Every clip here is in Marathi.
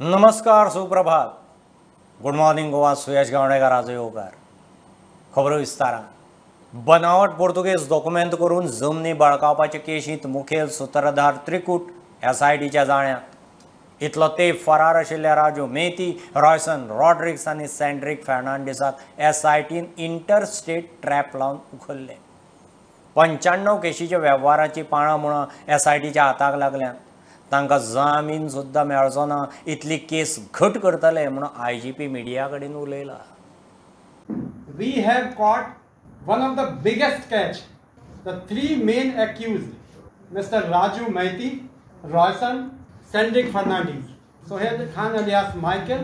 नमस्कार, सुप्रभात. Good morning Goa. सुयश गावणेकर आज येवकार. खबरो विस्तारान. बनावट पोर्तुगेज डॉक्युमेंट करून जमनी बळकावपाचे केशींत मुखेल सूत्रधार त्रिकूट एसआयटीच्या जाळ्यांत. इतलो तेंप फरार आशिल्ल्या राजू मेती, रॉयसन रॉड्रिग्स आनी सेंड्रिक फर्नांडिसाक एसआयटीन इंटरस्टेट ट्रॅप लावन उखल्ले. 95 केशीच्या वेव्हाराची पाळां म्हणून एसआयटीच्या हाताक लागल्यात. तांकां जामीन सुद्दां मेळचो ना इतली केस घट करतले म्हणून आयजीपी मिडिया कडेन उलयला. We have caught one of the biggest catch. The three main accused, Mr. Raju Maiti, Royson, Cendric Fernandes, Sohail Khan alias Michael,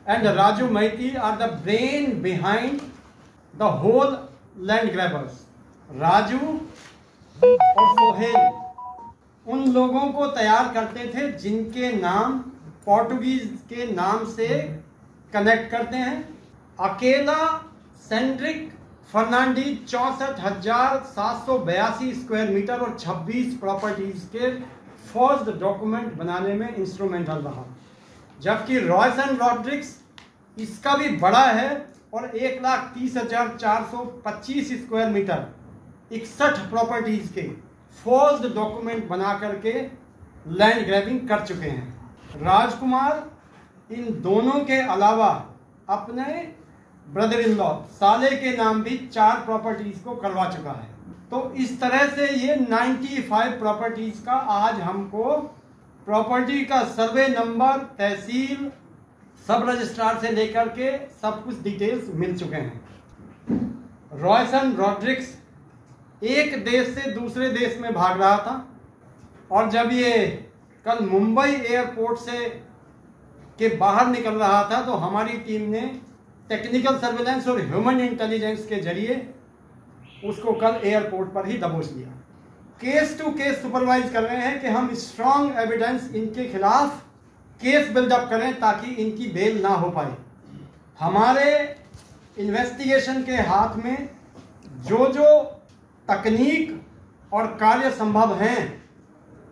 and Raju Maiti are the brain behind the whole land grabbers. Raju और सोहेल उन लोगों को तैयार करते थे जिनके नाम पोर्टुगीज के नाम से कनेक्ट करते हैं. अकेला सेंड्रिक फर्नांडीज 64,782 स्क्वायर मीटर और 26 प्रॉपर्टीज के फर्स्ट डॉक्यूमेंट बनाने में इंस्ट्रूमेंटल रहा, जबकि रॉयसन रॉड्रिग्स इसका भी बड़ा है और 1,30,425 स्क्वायर मीटर 61 प्रॉपर्टीज के फर्स्ट डॉक्यूमेंट बना करके लैंड ग्रैबिंग कर चुके हैं. राजकुमार इन दोनों के अलावा अपने ब्रदर इन लॉ साले के नाम भी 4 प्रॉपर्टीज को करवा चुका है. तो इस तरह से ये 95 प्रॉपर्टीज का आज हमको प्रॉपर्टी का सर्वे नंबर, तहसील, सब रजिस्ट्रार से लेकर के सब कुछ डिटेल्स मिल चुके हैं. रॉयसन रॉड्रिग्स एक देश से दूसरे देश में भाग रहा था और जब ये कल मुंबई एयरपोर्ट से के बाहर निकल रहा था तो हमारी टीम ने टेक्निकल सर्वेलेंस और ह्यूमन इंटेलिजेंस के जरिए उसको कल एयरपोर्ट पर ही दबोच लिया. केस टू केस सुपरवाइज कर रहे हैं कि हम स्ट्रॉन्ग एविडेंस इनके खिलाफ केस बिल्डअप करें ताकि इनकी बेल ना हो पाए. हमारे इन्वेस्टिगेशन के हाथ में जो तकनीक और कार्य संभव हैं,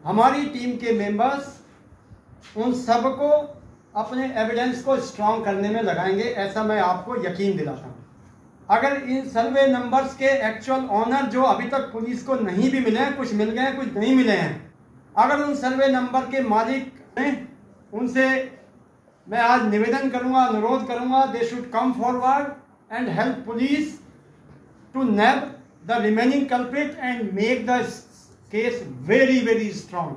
हमारी टीम के मेंबर्स उन सब को अपने एविडेंस को स्ट्रॉन्ग करने में लगाएंगे, ऐसा मैं आपको यकीन दिलाता हूँ. अगर इन सर्वे नंबर्स के एक्चुअल ऑनर जो अभी तक पुलिस को नहीं भी मिले हैं, कुछ मिल गए हैं कुछ नहीं मिले हैं, अगर उन सर्वे नंबर के मालिक हैं उनसे मैं आज निवेदन करूँगा, अनुरोध करूँगा, they should come forward and help police to nab the remaining culprit and make the case very very strong.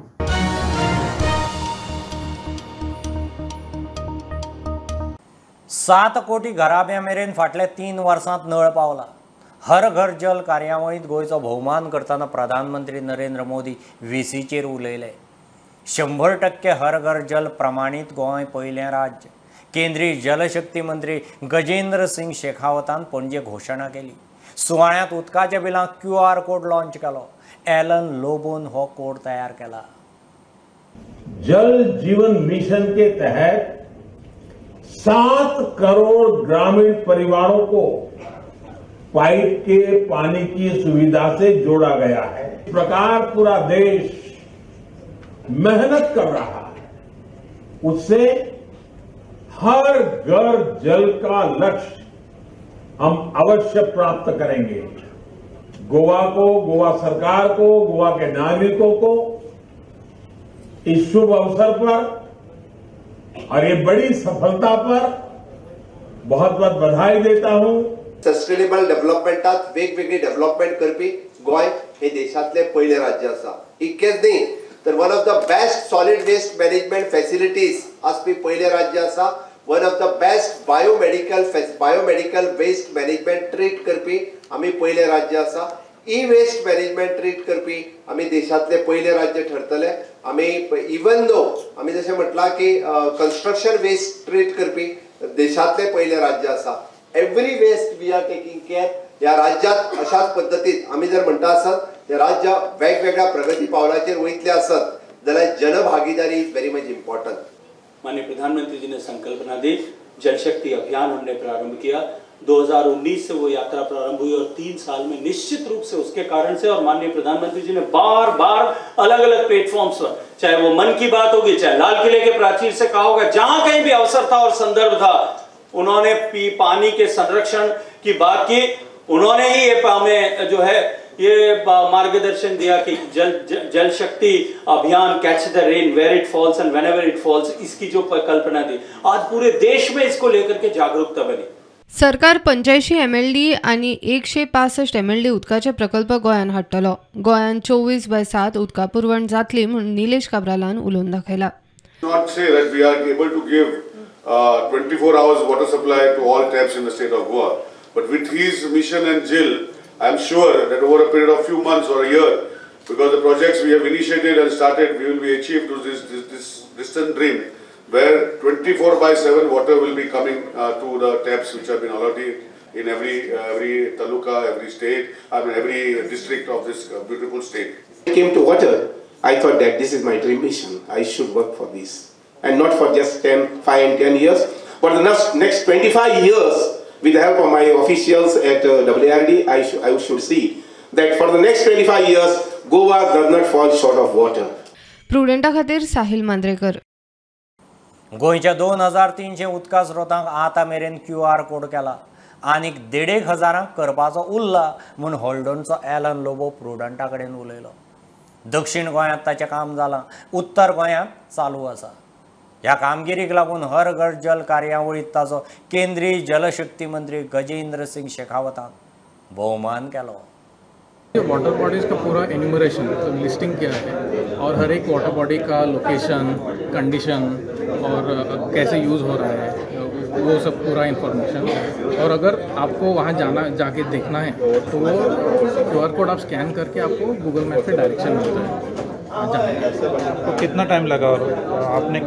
7 कोटी घराब्यां मेरेन फाटल्या 3 वर्सांत नळ पावला. हर घर जल कार्यावळींत गोंयचो भोवमान करतना प्रधानमंत्री नरेंद्र मोदी VCचेर उलयले. 100% हर घर जल प्रमाणीत गोंय पयलें राज्य. केंद्रीय जलशक्ती मंत्री गजेंद्र सिंग शेखावतान पणजे घोशणा केली. सुवाळ्यांत उदकाच्या बिलांक QR कोड लॉन्च केलो. एलन लोबोन हो कोड तयार केला. जल जीवन मिशन के तहत 7 करोड़ ग्रामीण परिवारों को पाइप के पानी की सुविधा से जोड़ा गया है. इस प्रकार पूरा देश मेहनत कर रहा है. उससे हर घर जल का लक्ष्य हम अवश्य प्राप्त करेंगे. गोवा को, गोवा सरकार को, गोवा के नागरिकों को इस शुभ अवसर पर और ये बड़ी सफलता पर बहुत बहुत बधाई देता हूं. सस्टेनेबल डेव्हलपमेंटात वेगवेगळी डेव्हलपमेंट करपी गोंय हे देशातले पहिले राज्य आसा. इतकेच न्ही तर one of the best solid waste management facilities आसपी पहिले राज्य आसा. One of the best biomedical waste management treat करपी आम्ही पहिले राज्य आसा. ई वेस्ट मॅनेजमेंट ट्रीट करपी आम्ही देशातले पहिले राज्य ठरतले. आम्ही इवन दो आम्ही जसे म्हटला की कन्स्ट्रक्शन वेस्ट ट्रीट करपी देशातले पहिले राज्य आसा. Every waste we are taking care. या राज्यात अशाच पद्धतीत आम्ही जर म्हणटा आसत हे राज्य वेगवेगळ्या प्रगती पावलाचेर वयतले आसत जाल्यार जनभागीदारी इज व्हेरी मच इम्पॉर्टंट. माननीय प्रधानमंत्री जी ने संकल्पना दी, जल शक्ति अभियान उन्होंने प्रारंभ किया 2019 से वो यात्रा प्रारंभ हुई और 3 साल में निश्चित रूप से उसके कारण से, और माननीय प्रधानमंत्री जी ने बार बार अलग अलग प्लेटफॉर्म्स पर, चाहे वो मन की बात होगी, चाहे लाल किले के प्राचीर से कहा होगा, जहां कहीं भी अवसर था और संदर्भ था, उन्होंने पानी के संरक्षण की बात की। उन्होंने ही ये हमें जो है ये मार्गदर्शन दिया कि Jal Shakti Abhiyan, catch the rain where it falls and whenever it falls, इसकी जो कल्पना दी, आज पूरे देश में इसको लेकर के जागरूकता बनी। सरकार 85 MLD आणि 165 MLD उदकाचे प्रकल्प गोंयान हाडटलो. गोंयान 24/7 उदका पुरवण जातली म्हूण निलेश काब्रालान उलोवन दाखयला. Not say that we are able to give 24 hours water supply to all taps in the state of Goa, but with his mission and zeal, I am sure that over a period of few months or a year, because the projects we have initiated and started, we will be achieved to this distant dream, where 24/7 water will be coming to the taps which have been allotted in every taluka, every state, I mean every district of this beautiful state. When it came to water, I thought that this is my dream mission. I should work for this, and not for just 5 and 10 years, but the next 25 years. With the help of my officials at WRD, I should see that for the next 25 years, Goa does not fall short of water. प्रुडंटा खातीर साहिल मांद्रेकर. गोंयच्या 2300 उदका स्रोतांक आतां मेरेन QR कोड केला. आनीक 1,500 करपाचो उरला म्हूण हॉल्डोनचो एलन लोबो प्रुडंटा कडेन उलयलो. दक्षिण गोंयांत ताचें काम जालां, उत्तर गोंयांत चालू आसा. ह्या कामगिरीक लागून हर घर जल कार्यावळीत ताचो केंद्रीय जलशक्ती मंत्री गजेंद्र सिंग शेखावतान भोवमान केलो. वाटर बॉडीज़ का पूरा एन्यूमरेशन तो लिस्टिंग किया है और हर एक वाटर बॉडी का लोकेशन, कंडीशन और कैसे यूज़ हो रहा है वो सब पूरा इंफॉर्मेशन. और अगर आपको वहाँ जाके देखना है तो वो QR कोड आप स्कैन करके आपको गूगल मैप पे डायरेक्शन मिलता है. तो कितना टाइम लगा और आपने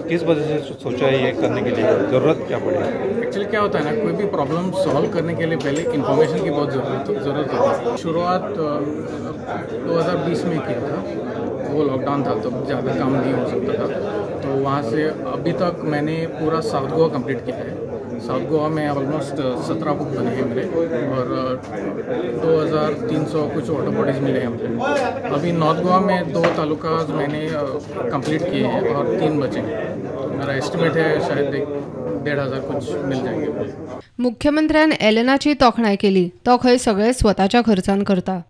किस वजह से सोचा है ये करने के लिए, ज़रूरत क्या पड़ी? एक्चुअली क्या होता है ना, कोई भी प्रॉब्लम सॉल्व करने के लिए पहले इंफॉर्मेशन की बहुत ज़रूरत होती है. शुरुआत 2020 में किया था, वो लॉकडाउन था तो ज़्यादा काम नहीं हो सकता था. तो वहाँ से अभी तक मैंने पूरा साउथ गोवा कंप्लीट किया है. साउथ गोवा में ऑलमोस्ट 17 बुक बने हैं मेरे और 2300 कुछ वाटर बॉडीज़ मिले हैं मुझे. अभी नॉर्थ गोवा में 2 तालुकाज मैंने कंप्लीट किए हैं और 3 बचे हैं. तो मेरा एस्टिमेट है शायद 1,500 कुछ मिल जाएंगे. मुख्यमंत्र्यान एलेनाची तोखणाय केली. तो खंय सगळे स्वताच्या खर्चान करता.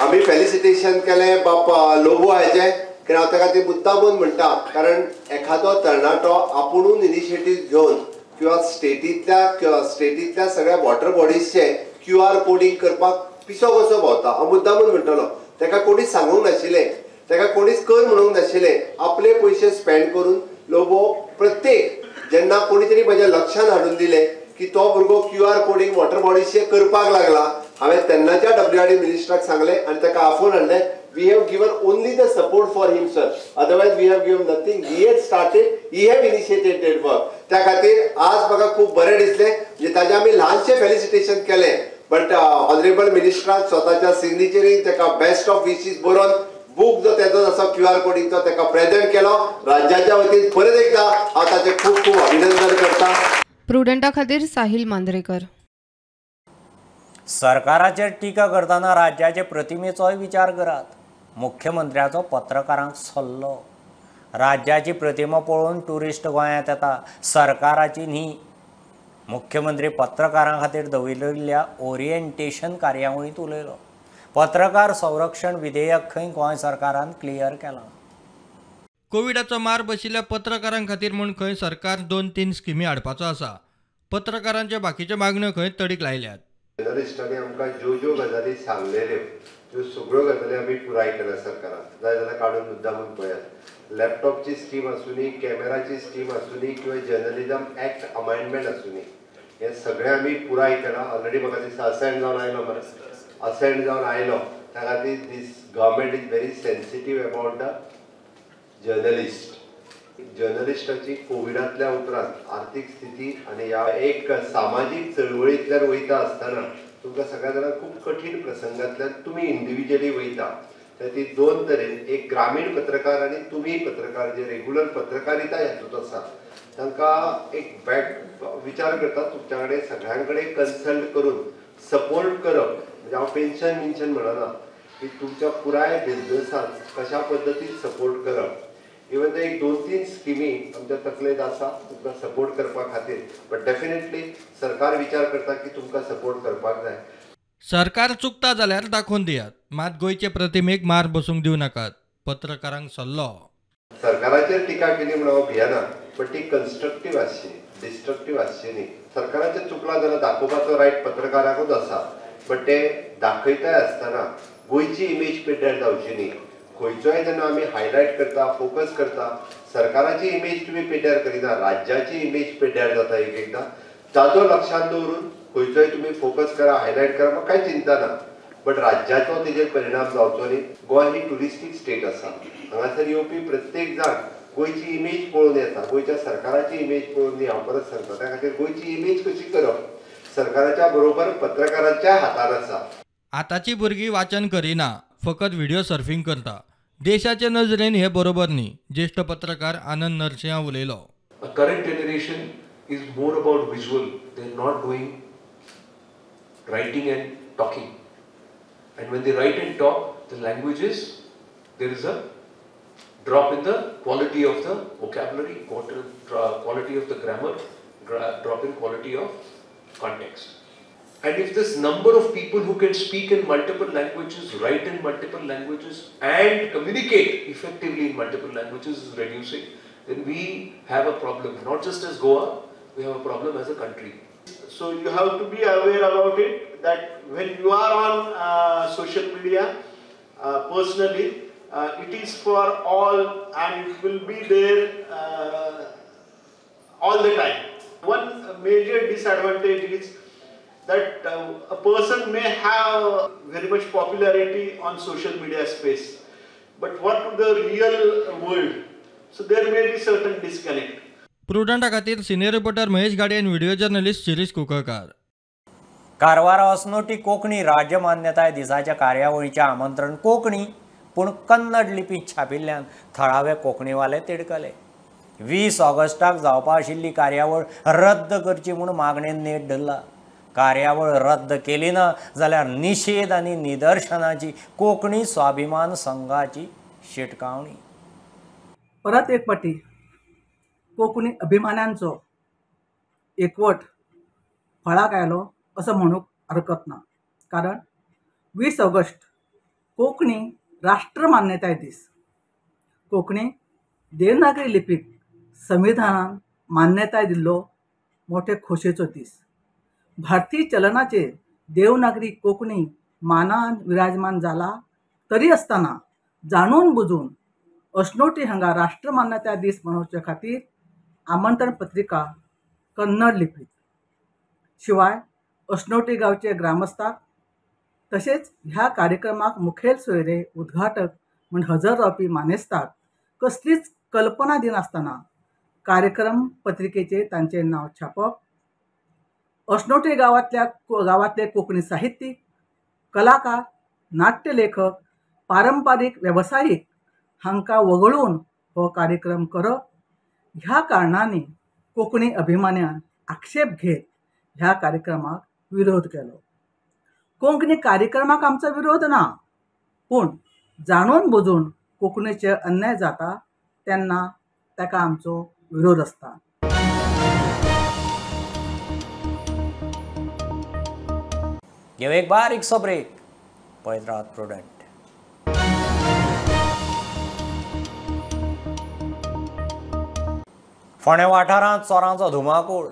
आम्ही फेलिसिटेशन केलें बापा लोबो हाचे, कारण हांव ताका ती मुद्दामून म्हणटा, कारण एखादो तरणाटो आपुणून इनिशिएटीव घेवन किंवा स्टेटींतल्या सगळ्या वॉटर बॉडीजचे QR कोडिंग करपाक पिसो कसो भोंवता. हांव मुद्दामून म्हणटलो, ताका कोणीच सांगूंक नाशिल्लें, ताका कोणीच कर म्हणूंक नाशिल्लें. आपले पयशे स्पेंड करून लोबो प्रत्येक जेन्ना कोणी तरी म्हज्या लक्षांत हाडून दिलें की तो भुरगो QR कोडिंग वॉटर बॉडीजचे करपाक लागला, हांवें तेन्नाच्या WRD मिनिस्टराक सांगलें आनी ताका आफोवन हाडलें. We have given only the support for him, sir. Otherwise, we have given nothing. He had started, he have initiated work. त्या खातीर आज म्हाका खूब बरें दिसलें, जे ताजे आमी ल्हानशें फेलिसिटेशन केलें, बट ऑनरेबल मिनिस्टरान स्वताच्या सिग्नेचरीन ताका बेस्ट ऑफ विशीज बरोवन बुक जो तेजो आसा QR कोडिंगचो ताका प्रेजेंट केलो. राज्याच्या वतीन परत एकदा हांव ताचें खूब खूब अभिनंदन करता. प्रुडंटा खातीर साहिल मांद्रेकर. सरकाराचेर टिका करतना राज्याचे प्रतिमेचोय विचार करात. मुख्यमंत्र्याचो पत्रकारांक सल्लो. राज्याची प्रतिमा पळोवन टुरिस्ट गोंयांत येता, सरकाराची न्ही. मुख्यमंत्री पत्रकारां खातीर दवरिल्ल्या ओरिएंटेशन कार्यावळींत उलयलो. पत्रकार संरक्षण विधेयक खंय गोंय सरकारान क्लियर केलां. कोविडाचो मार बशिल्ल्या पत्रकारां खातीर म्हूण खंय सरकार 2-3 स्किमी हाडपाचो आसा. पत्रकारांच्या बाकीच्यो मागण्यो खंय तडीक लायल्यात. जर्नलिस्टांनी आमकां ज्यो गजाली सांगलेल्यो त्यो सगळ्यो गजाली आमी पुराय केल्या सरकारान. जाय जाल्यार काडून मुद्दामून पळयात. लॅपटॉपची स्कीम आसूनी, कॅमेराची स्कीम आसूनी किंवा जर्नलिझम ॲक्ट अमेंडमेंट आसूनी, हे सगळें आमी पुराय केलां. ऑलरेडी म्हाका दिसता असेंड जावन आयलो त्या खातीर दीस government is very sensitive about the journalist. जर्नलिस्टाची कोविडांतल्या उपरांत आर्थीक स्थिती आनी ह्या एक सामाजीक चळवळींतल्यान वयता आसतना तुमकां सगळ्या जाणांक खूब कठीण प्रसंगांतल्यान तुमी इंडिव्हिज्युअली वयता. तर ती दोन तरेन, एक ग्रामीण पत्रकार आणि तुम्ही पत्रकार जे रेग्युलर पत्रकारिता हातूंत आसा तांकां एक विचार करता तुमच्या कडेन सगळ्यां कडेन कन्सल्ट करून सपोर्ट करप, म्हणजे हांव पेन्शन म्हणना की तुमच्या पुराय बिझनसांत कशा पद्दतीन सपोर्ट करप. इवन तो एक 2-3 स्किमी आमच्या तकलेंत आसा तुमकां सपोर्ट करपा खातीर, बट डेफिनेटली सरकार विचार करता की तुमकां सपोर्ट करपाक जाय. सरकार चुकता जाल्यार दाखोवन दियात, मात गोंयचे प्रतिमेक मार बसूंक दिवं नाकात, पत्रकारांक सल्लो. सरकाराचेर टिका केली म्हणून हांव भियेना, बट ती कन्स्ट्रक्टीव आसची, डिस्ट्रक्टीव आसची न्ही. सरकाराचेर चुकला जाल्यार दाखोवपाचो रायट पत्रकाराकूच आसा, बट ते दाखयताय आसतना गोंयची इमेज पिड्ड्यार जावची न्ही. खंयचोय जेन्ना आमी हायलायट करता, फोकस करता, सरकाराची इमेज तुमी पिड्ड्यार करिना, राज्याची इमेज पिड्ड्यार जाता एकदां. ताचो लक्षांत दवरून खंयचोय तुमी फोकस करा, हायलायट करा, म्हाका कांय चिंता ना, बट राज्याचो तेजेर परिणाम जावचो न्ही. गोंय ही टुरिस्टीक स्टेट आसा, हांगासर येवपी प्रत्येक जाण गोंयची इमेज पळोवन येता, गोंयच्या सरकाराची इमेज पळोवन न्ही. हांव परत सांगता, त्या खातीर गोंयची इमेज कशी करप सरकाराच्या बरोबर पत्रकाराच्या हातान आसा. आतांची भुरगीं वाचन करिना, फकत व्हिडिओ सर्फिंग करता. देशाचे नजरेन हे बरोबर न्ही. ज्येष्ठ पत्रकार आनंद नरसिंहा उलयलो. Current generation is more about visual. They're not doing writing and talking. And when they write and talk, the languages, there is a drop in the quality of the vocabulary, quality of the grammar, drop in quality of context. And if this number of people who can speak in multiple languages, write in multiple languages, and communicate effectively in multiple languages is reducing, then we have a problem. Not just as Goa, we have a problem as a country. So you have to be aware about it, that when you are on social media, personally, it is for all and it will be there all the time. One major disadvantage is that a person may have very much popularity on social media space, but what to the real world? So there may be certain disconnect. प्रुडंटा खातीर सिनियर रिपोर्टर महेश गाडे आनी व्हिडिओ जर्नलिस्ट शिरीष कुंकळकार. कारवार अस्नोटी कोंकणी राज्य मान्यताय दिसाच्या कार्यावळीचें आमंत्रण कोंकणी पूण कन्नड लिपींत छापिल्ल्यान थळावे कोंकणीवाले तिडकले. 20 ऑगस्टाक जावपा आशिल्ली कार्यावळ रद्द करची म्हूण मागणेन नेट धरला. कार्यावळ रद्द केली ना जाल्यार निशेध आनी निदर्शनाची कोंकणी स्वाभिमान संघाची शिटकावणी. परत एक फावटी कोंकणी अभिमान्यांचो एकवट फळाक आयलो असं म्हणूंक हरकत ना. कारण 20 ऑगस्ट कोंकणी राष्ट्र मान्यताय दीस. कोंकणी देवनागरी लिपीक संविधानान मान्यताय दिल्लो मोठे खोशेचो दीस. भारतीय चलनाचेर देवनागरी कोंकणी मानान विराजमान जाला तरी आसतना जाणून बुजून अस्नोटी हांगा राष्ट्र मान्यताय दीस मनोवचे खातीर आमंत्रण पत्रिका कन्नड लिपीत. शिवाय अस्नोटी गांवचे ग्रामस्थाक तशेंच ह्या कार्यक्रमाक मुखेल सोयरे उद्घाटक म्हूण हजर रावपी मानेस्ताक कसलीच कल्पना दिनासतना कार्यक्रम पत्रिकेचेर तांचें नांव छापप, अस्नोटी गांवांतले कोंकणी साहित्यीक, कलाकार, नाट्य लेखक, पारंपारीक वेवसायीक हांकां वगळून हो कार्यक्रम करप, ह्या कारणांनी कोंकणी अभिमान्यान आक्षेप घेत ह्या कार्यक्रमाक विरोध केलो. कोंकणी कार्यक्रमाक आमचो विरोध ना, पूण जाणून बुजून कोंकणीचे अन्याय जाता तेन्ना ताका आमचो विरोध आसता. घेव एक बारीकसो ब्रेक. पळयत रावत प्रुडंट. फोंडे वाठारांत चोरांचो धुमाकूळ.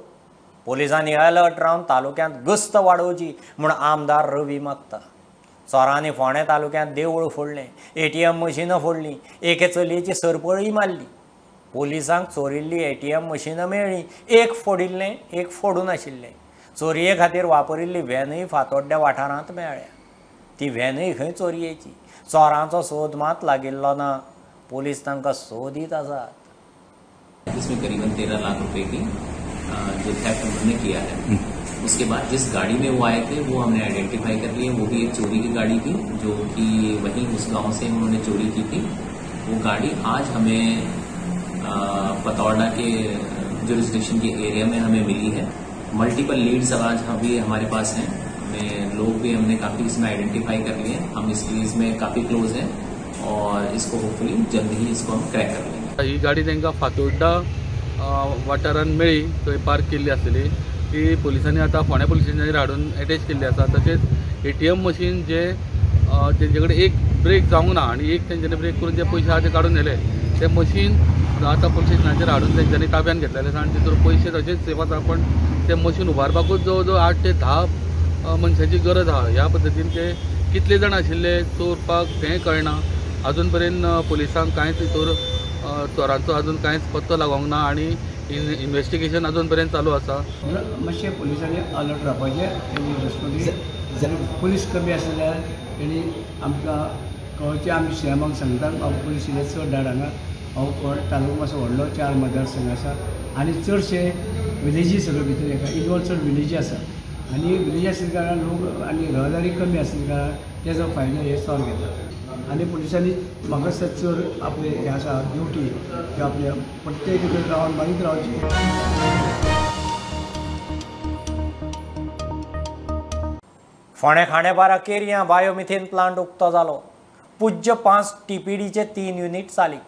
पोलिसांनी अलर्ट रावन तालुक्यांत गस्त वाडोवची म्हूण आमदार रवी मागता. चोरांनी फोंडे तालुक्यांत देवूळ फोडलें, ATM मशीनां फोडलीं, एके चलयेची सरपळी मारली. पोलिसांक चोरिल्ली ATM मशीनां मेळ्ळी, एक फोडिल्लें, एक फोडून आशिल्लें. चोरये खातीर वापरिल्ली व्हॅनूय फातोड्ड्या वाठारांत मेळ्ळ्या. ती व्हॅनूय खंय चोरयेची. चोरांचो सोद मात लागिल्लो ना. पोलीस तांकां सोदीत आसात. इसमें करीबन 13 लाख रुपए की जो थेफ्ट उन्होंने किया है, उसके बाद जिस गाड़ी में वो आए थे वो हमने आइडेंटिफाई कर लिए, वो भी एक चोरी की गाड़ी थी जो कि वहीं उस गांव से उन्होंने चोरी की थी। वो गाड़ी आज हमें पतौड़ा के जुरिस्डिक्शन के एरिया में हमें मिली है। मल्टीपल लीड्स आज अभी हमारे पास हैं, हमें लोग भी हमने काफ़ी इसमें आइडेंटिफाई कर लिए। हम इस केस में काफ़ी क्लोज हैं और इसको होपफुली जल्द ही इसको हम क्रॅक कर लेंगे। ही गाडी तांकां फातोड्डा वाठारांत मेळ्ळी, थंय पार्क केल्ली आसली। ती पुलिसांनी आतां फोंड्या पुलीस स्टेशनाचेर हाडून अटॅच केल्ली आसा। तशेंच ATM मशीन जे तेंचे कडेन एक ब्रेक जावंक ना आनी एक तेंच्यांनी ब्रेक करून जे पयशे आहा ते काडून व्हेले, ते मशीन आतां पुलीस स्टेशनाचेर हाडून तेंच्यांनी ताब्यात घेतलेले आसा आनी तितून पयशे तशेंच सेफ आसा। पण ते मशीन उबारपाकूच जवळ जवळ 8 ते 10 मनशांची गरज आहा। ह्या पद्दतीन ते कितले जाण आशिल्ले चोरपाक तें कळना। अजून पर्यंत पुलिसांक कांयच हितूर चोरांचो अजून कांयच पत्तो लागोंक ना आनी इन्व्हेस्टिगेशन अजून पर्यंत चालू आसा। मातशें पुलिसांनी अलर्ट रावपाचें, तेणी रेस्पॉन्सिबल पुलीस कमी आसल्यार तेणी आमकां कळचें। आमी सीएमाक सांगता हांव पुलीस इल्ले चड धाड हांगा। हांव तालुको मातसो व्हडलो 4 मतदारसंघ आसा आनी चडशे विलेजीस सगळे भितर एका इनवॉल्व चड विलेजी आसा आनी विलेजी आसल्या कारणान लोक आनी रहदारी कमी आसल्या कारणान तेजो फायदो हे चोर घेतात। आनी पुलिसांनी म्हाका दिसता चड आपले हे आसा ड्युटी की आपले प्रत्येक कडेन रावन मागीर रावची। फोंड्या खांडेपारा केरया बायोमिथेन प्लांट उक्तो जालो। पूज्य 5 TPDचे 3 युनिट चालीक।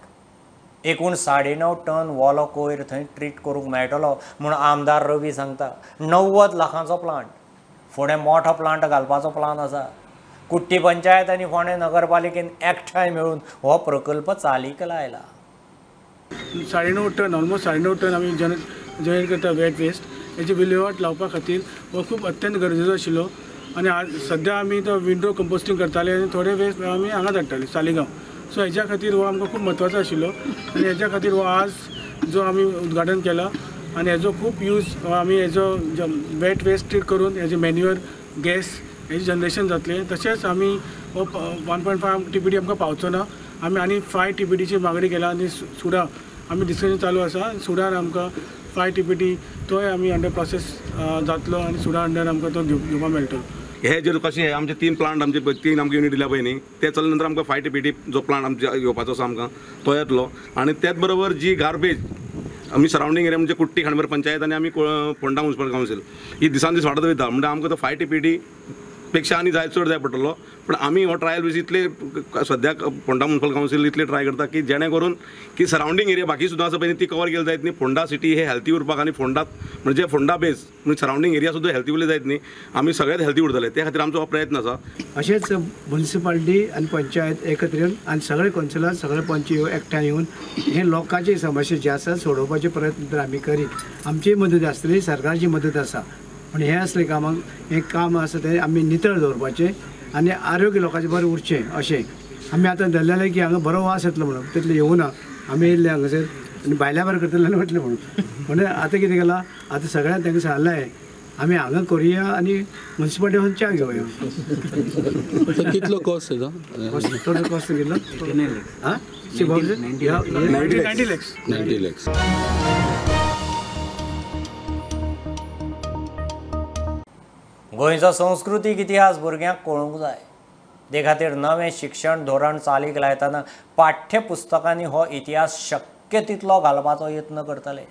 एकूण 9.5 टन वोलो कोयर थंय ट्रीट करूंक मेळटलो म्हूण आमदार रवी सांगता। 90 लाखांचो प्लांट, फुडें मोठो प्लांट घालपाचो प्लान आसा। कुट्टी पंचायत आनी फोंडे नगरपालिकेन एकठांय मेळून हो प्रकल्प चालीक लायला। 9.5 टन ऑलमोस्ट 9.5 टन आमी जनरेट करता वेट वेस्ट। हेची विलेवाट लावपा खातीर हो खूब अत्यंत गरजेचो आशिल्लो आनी आज सद्या आमी तो विंडो कंपोस्टिंग करताले आनी थोडे वेस्ट आमी हांगा धाडटाले सालिगांव। सो हेच्या खातीर हो आमकां खूब म्हत्वाचो आशिल्लो आनी हेच्या खातीर हो आज जो आमी उद्घाटन केला आनी हेजो खूब यूज आमी हेजो वेट वेस्ट ट्रीट करून हेजे मॅन्युअर गॅस हेजे जनरेशन जातलें। तशेंच आमी 1.5 TPD आमकां पावचो ना, आमी आनी 5 TPDची मागणी केला आनी सुडा आमी डिस्कशन चालू आसा। सुडार आमकां 5 TPD तोय आमी अंडर प्रोसेस जातलो आनी सुडा अंडर आमकां तो घेवपाक मेळटलो। हे जर कशें आमचे 3 प्लांट आमचे 3 आमकां युनिट दिल्या पळय न्ही, ते चल्ले नंतर आमकां 5 TPD जो प्लांट आमचे घेवपाचो आसा आमकां तो येतलो। आनी त्याच बरोबर जी गार्बेज आमी सरावंडींग एरिया म्हणजे कुट्टी खांडेपार पंचायत आनी आमी फोंडा म्युनिसिपल कावन्सील ही दिसान दीस वाडत वयता, म्हणजे आमकां तो 5 TPD पेक्षा आनी चड जाय पडटलो। पण आमी हो ट्रायल बेस इतले सद्याक फोंडा म्युनिसिपल कावन्सील इतले ट्राय करता की जेणे करून की सरावंडींग एरिया बाकी सुद्दां आसा पळय ती कवर केली जायत न्ही। फोंडा सिटी हे हेल्थी उरपाक आनी फोंडा म्हणजे फोंडा बेस म्हणजे सरावंडींग एरिया सुद्दां हेल्थी उरले जायत न्ही, आमी सगळ्यात हेल्थी उरतले त्या खातीर आमचो हो प्रयत्न आसा। अशेंच म्युनिसिपालिटी आनी पंचायत एकत्र येवन आनी सगळे कौन्सिलर सगळे पंच एकठांय येवन हे लोकांची समस्या जे आसा सोडोवपाचे प्रयत्न तर आमी करीत। आमची मदत आसतली, सरकारची मदत आसा, पण हे असले कामाक हे काम आसा ते आमी नितळ दवरपाचें आनी आरोग्य लोकांचें बरें उरचें अशें आमी आतां धरलेलें की हांगा बरो वास येतलो म्हणून तितले येवना। आमी येयल्ले हांगासर आनी भायल्या भायर करतले म्हटलें म्हणून आतां कितें केलां, आतां सगळ्यांक तांकां सांगलें आमी हांगा करुया आनी म्युनिसिपालिटी वचून च्या घेवया। कितलो कॉस्ट येता? टोटल कॉस्ट कितलो? 90 lakhs। गोंयचो संस्कृतीक इतिहास भुरग्यांक कळूंक जाय, ते खातीर नवें शिक्षण धोरण चालीक लायतना पाठ्यपुस्तकांनी हो इतिहास शक्य तितलो घालपाचो यत्न करतले।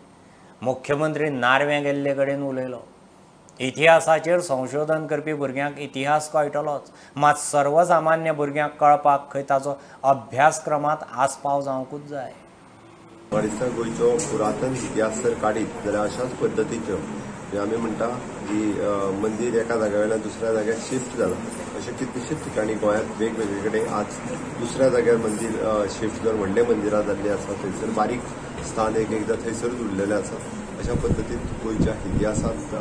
मुख्यमंत्री नार्वे गेल्ले कडेन उलयलो। इतिहासाचेर संशोधन करपी भुरग्यांक इतिहास कळटलोच, मात सर्वसामान्य भुरग्यांक कळपाक खंय ताचो अभ्यासक्रमांत आस्पाव जावंकूच जाय। गोंयचो पुरातन इतिहास जर काडीत जाल्यार अशाच पद्दतीच्यो आमी म्हणटा की मंदिर एका जाग्या वयल्यान दुसऱ्या जाग्यार शिफ्ट जाला। अशे कितलेशेच ठिकाणी गोंयांत वेगवेगळे कडेन आज दुसऱ्या जाग्यार मंदिर शिफ्ट जावन व्हडले मंदिरां जाल्लीं आसा, थंयसर बारीक स्थान एकदां थंयसरूच उरलेले आसा। अशा पद्दतीन गोंयच्या इतिहासांत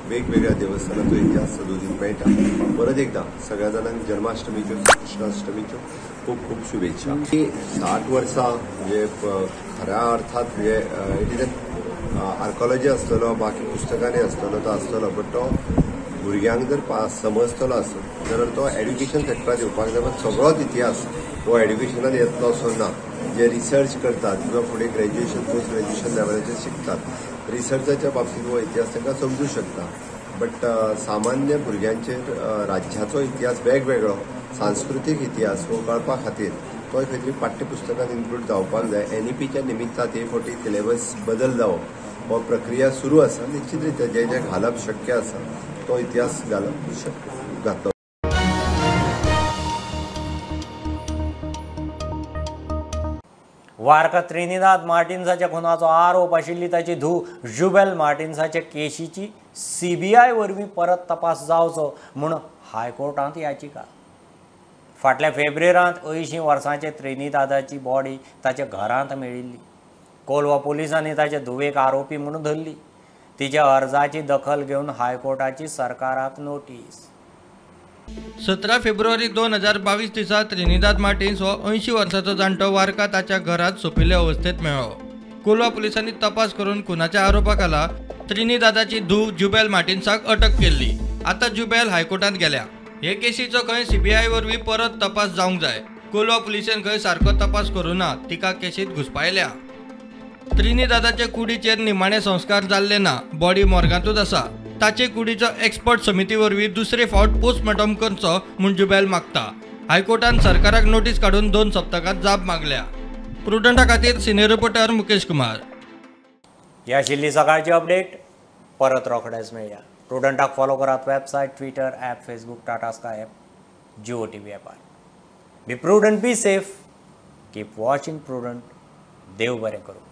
वेगवेगळ्या देवस्थानाचो इतिहास सदोदीक मेळटा। परत एकदां सगळ्या जाणांक जन्माष्टमीच्यो कृष्णाष्टमीच्यो खूब खूब शुभेच्छा। 60 वर्सां म्हणजे खऱ्या अर्थात म्हणजे आर्कोलॉजी आसतलो, बाकी पुस्तकांनी आसतलो तो आसतलो, बट तो भुरग्यांक जर समजतलो आसत जाल्यार तो एड्युकेशन सेक्टरांत येवपाक जाय। पण सगळोच इतिहास हो एड्युकेशनात येतलो असो ना। जे रिसर्च करतात किंवा फुडें ग्रॅज्युएशन पोस्ट ग्रॅज्युएशन लेवलाचेर शिकतात, रिसर्चाच्या बाबतींत हो इतिहास तांकां समजूंक शकता। बट सामान्य भुरग्यांचेर राज्याचो इतिहास वेगवेगळो सांस्कृतीक इतिहास हो कळपा खातीर तो खंय तरी पाठ्यपुस्तकांत इन्क्लूड जावपाक जाय. NEPच्या निमित्तान हे फावटी सिलेबस बदल जावप हो प्रक्रिया सुरू आसा. निश्चित रित्या जे जे घालप शक्य आसा तो इतिहास घालप घातलो. वार्का त्रिनिदाद मार्टिन्साच्या खुनाचो आरोप आशिल्ली ताची धूव जुबेल मार्टिन्साच्या केशीची CBI वरवीं परत तपास जावचो म्हूण हायकोर्टांत याचिका. फाटल्या फेब्रुवारांत 80 वर्सांचे त्रिनिदादाची बॉडी ताच्या घरांत मेळिल्ली. कोलवा पुलिसांनी ताचे धुवेक आरोपी म्हणून धरली. तिच्या अर्जाची दखल घेवन हायकोर्टाची सरकाराक नोटीस. 17 फेब्रुवारी 2022 दिसा त्रिनिदाद मार्टिन्स हो 80 वर्सांचो जाणटो वार्का ताच्या घरात सोंपिल्ल्या अवस्थेत मेळ्ळो. कोलवा पुलिसांनी तपास करून खुनाच्या आरोपा खाला त्रिनिदादाची धूव जुबेल मार्टिन्साक अटक केल्ली. आतां जुबेल हायकोर्टांत गेल्या. हे केसीचो खंय CBI वरवीं परत तपास जावंक जाय. कोलवा पुलिसेन खंय सारको तपास करूना तिका केशीत घुस्पायल्या. त्रिनिदादाचे कुडीचेर निमाणे संस्कार जाल्ले ना. बॉडी मॉर्गांतूच आसा. ताचे कुडीचो एक्सपर्ट समिती वरवीं दुसरे फावट पोस्टमॉर्टम करचो म्हूण जुबेल मागता. हायकोर्टान सरकाराक नोटीस काडून 2 सप्तकांत जाप मागल्या. प्रुडंटा खातीर सिनियर रिपोर्टर मुकेश कुमार. ही आशिल्ली सकाळची अपडेट. परत रोखडेच मेळया. प्रुडंटाक फॉलो करात website, Twitter, app, Facebook, Tata sky app, Jio TV ॲपार. Be prudent, be safe, keep watching prudent. देव बरें करूं.